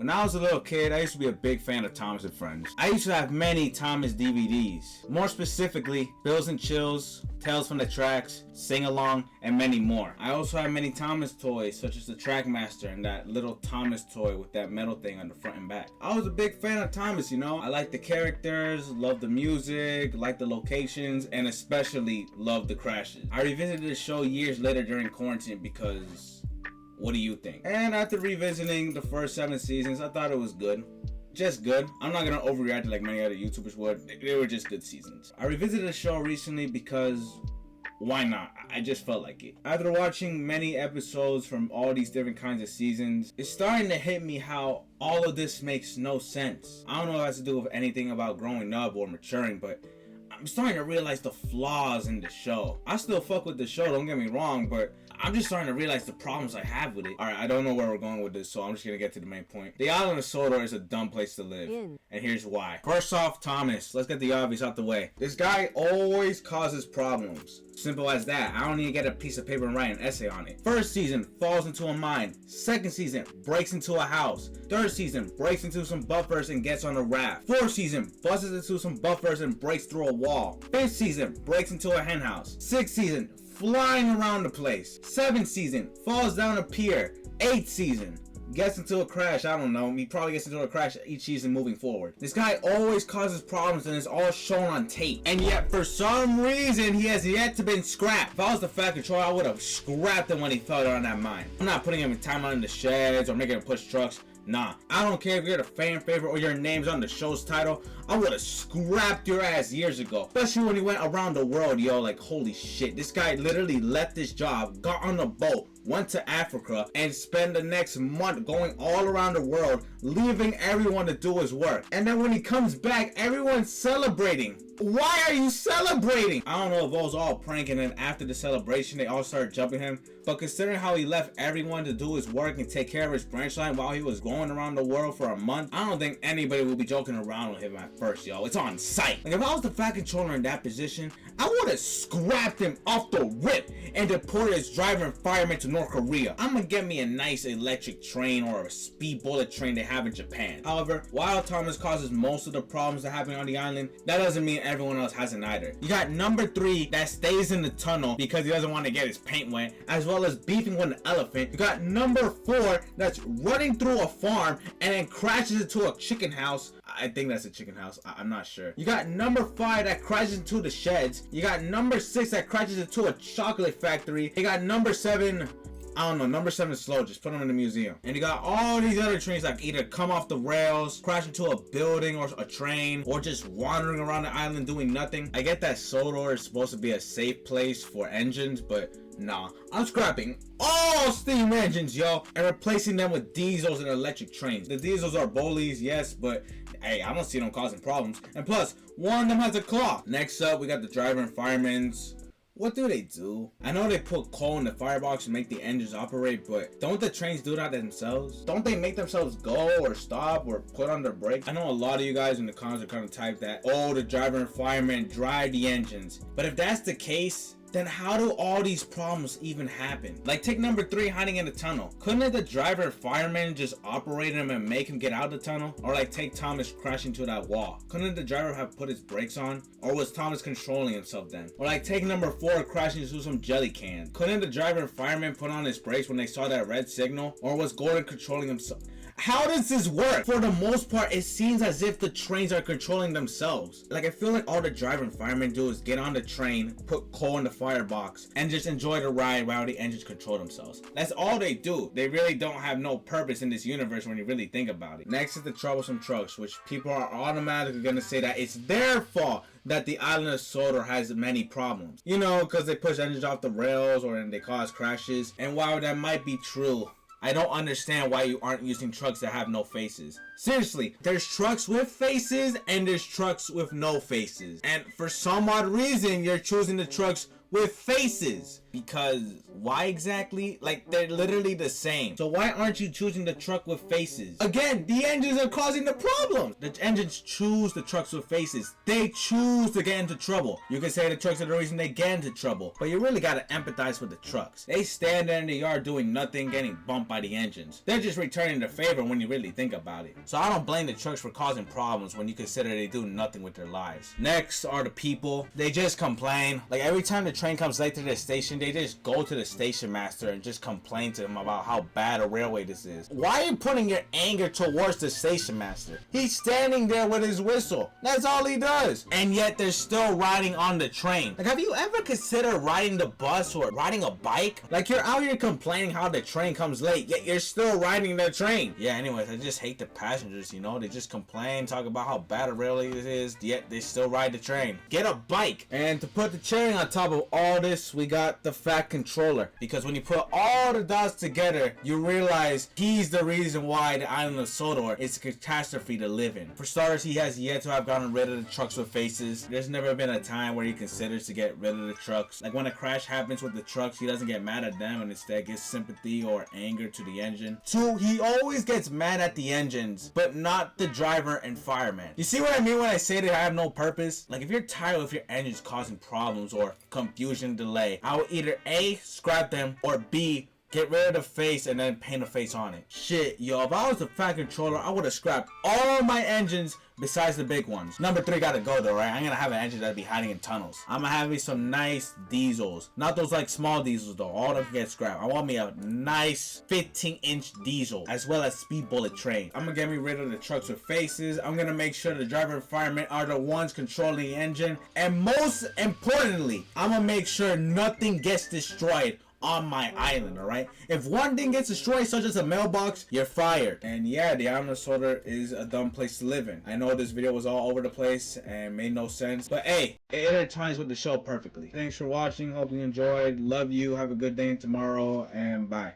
When I was a little kid, I used to be a big fan of Thomas and Friends. I used to have many Thomas DVDs. More specifically, Bills and Chills, Tales from the Tracks, Sing Along, and many more. I also had many Thomas toys, such as the Trackmaster and that little Thomas toy with that metal thing on the front and back. I was a big fan of Thomas, you know. I liked the characters, loved the music, liked the locations, and especially loved the crashes. I revisited the show years later during quarantine because... what do you think? And after revisiting the first 7 seasons, I thought it was good. Just good. I'm not gonna overreact like many other YouTubers would. They were just good seasons. I revisited the show recently because why not? I just felt like it. After watching many episodes from all these different kinds of seasons, it's starting to hit me how all of this makes no sense. I don't know if it has to do with anything about growing up or maturing, but I'm starting to realize the flaws in the show. I still fuck with the show, don't get me wrong, but I'm just starting to realize the problems I have with it. Alright, I don't know where we're going with this, so I'm just gonna get to the main point. The island of Sodor is a dumb place to live, and here's why. First off, Thomas. Let's get the obvious out the way. This guy always causes problems. Simple as that. I don't need to get a piece of paper and write an essay on it. First season, falls into a mine. Second season, breaks into a house. Third season, breaks into some buffers and gets on a raft. Fourth season, buzzes into some buffers and breaks through a wall. Fifth season, breaks into a hen house. Sixth season, flying around the place. Seventh season, falls down a pier. Eighth season, gets into a crash. I don't know. He probably gets into a crash each season moving forward. This guy always causes problems and it's all shown on tape. And yet, for some reason, he has yet to been scrapped. If I was the Fat Controller, I would have scrapped him when he fell on that mine. I'm not putting him in timeout in the sheds or making him push trucks. Nah, I don't care if you're the fan favorite or your name's on the show's title. I would have scrapped your ass years ago. Especially when he went around the world, yo. Like, holy shit. This guy literally left his job, got on a boat, went to Africa, and spent the next month going all around the world, leaving everyone to do his work. And then when he comes back, everyone's celebrating. Why are you celebrating? I don't know if it was all prank and then after the celebration they all started jumping him, but considering how he left everyone to do his work and take care of his branch line while he was going around the world for a month, I don't think anybody will be joking around with him at first, yo. It's on sight. Like, if I was the Fat Controller in that position, I would have scrapped him off the rip and deported his driver and fireman to North Korea. I'm gonna get me a nice electric train or a speed bullet train they have in Japan. However, while Thomas causes most of the problems that happen on the island, that doesn't mean everyone else hasn't either. You got number 3 that stays in the tunnel because he doesn't want to get his paint wet, as well as beefing with an elephant. You got number 4 that's running through a farm and then crashes into a chicken house. I think that's a chicken house. I'm not sure. You got number 5 that crashes into the sheds. You got number 6 that crashes into a chocolate factory. You got number 7... I don't know, number 7 is slow, just put them in the museum. And you got all these other trains that either come off the rails, crash into a building or a train, or just wandering around the island doing nothing. I get that Sodor is supposed to be a safe place for engines, but nah. I'm scrapping all steam engines, yo, and replacing them with diesels and electric trains. The diesels are bullies, yes, but hey, I don't see them causing problems. And plus, one of them has a claw. Next up, we got the driver and firemen's. What do they do? I know they put coal in the firebox to make the engines operate, but don't the trains do that themselves? Don't they make themselves go or stop or put on their brakes? I know a lot of you guys in the comments are kind of type that, oh, the driver and firemen drive the engines. But if that's the case, then how do all these problems even happen? Like, take number 3 hiding in the tunnel. Couldn't the driver and fireman just operate him and make him get out of the tunnel? Or like take Thomas crashing to that wall. Couldn't the driver have put his brakes on? Or was Thomas controlling himself then? Or like take number 4 crashing into some jelly cans. Couldn't the driver and fireman put on his brakes when they saw that red signal? Or was Gordon controlling himself? How does this work? For the most part, it seems as if the trains are controlling themselves. Like, I feel like all the driver and firemen do is get on the train, put coal in the firebox, and just enjoy the ride while the engines control themselves. That's all they do. They really don't have no purpose in this universe when you really think about it. Next is the troublesome trucks, which people are automatically gonna say that it's their fault that the island of Sodor has many problems. You know, because they push engines off the rails or they cause crashes. And while that might be true, I don't understand why you aren't using trucks that have no faces. Seriously, there's trucks with faces and there's trucks with no faces. And for some odd reason, you're choosing the trucks with faces. Because why exactly? Like, they're literally the same. So why aren't you choosing the truck with faces? Again, the engines are causing the problem. The engines choose the trucks with faces. They choose to get into trouble. You can say the trucks are the reason they get into trouble, but you really gotta empathize with the trucks. They stand there in the yard doing nothing, getting bumped by the engines. They're just returning the favor when you really think about it. So I don't blame the trucks for causing problems when you consider they do nothing with their lives. Next are the people. They just complain. Like, every time the train comes late to their station, they just go to the station master and just complain to him about how bad a railway this is. Why are you putting your anger towards the station master? He's standing there with his whistle. That's all he does. And yet they're still riding on the train. Like, have you ever considered riding the bus or riding a bike? Like, you're out here complaining how the train comes late, yet you're still riding the train. Yeah, anyways, I just hate the passengers, you know? They just complain, talk about how bad a railway it is, yet they still ride the train. Get a bike. And to put the cherry on top of all this, we got the Fat Controller. Because when you put all the dots together, you realize he's the reason why the island of Sodor is a catastrophe to live in. For starters, he has yet to have gotten rid of the trucks with faces. There's never been a time where he considers to get rid of the trucks. Like, when a crash happens with the trucks, he doesn't get mad at them and instead gives sympathy or anger to the engine. 2, he always gets mad at the engines, but not the driver and fireman. You see what I mean when I say they have no purpose? Like, if you're tired of your engines causing problems or confusion, delay, I will either A, scrap them, or B, get rid of the face and then paint a face on it. Shit, yo, if I was the Fat Controller, I would have scrapped all my engines besides the big ones. Number 3 gotta go though, right? I'm gonna have an engine that'll be hiding in tunnels. I'm gonna have me some nice diesels. Not those like small diesels though. All of them can get scrapped. I want me a nice 15-inch diesel as well as speed bullet train. I'm gonna get me rid of the trucks with faces. I'm gonna make sure the driver and fireman are the ones controlling the engine. And most importantly, I'm gonna make sure nothing gets destroyed on my island, alright? If one thing gets destroyed, such as a mailbox, you're fired. And yeah, the island of Sodor is a dumb place to live in. I know this video was all over the place and made no sense, but hey, it intertwines with the show perfectly. Thanks for watching. Hope you enjoyed. Love you. Have a good day tomorrow, and bye.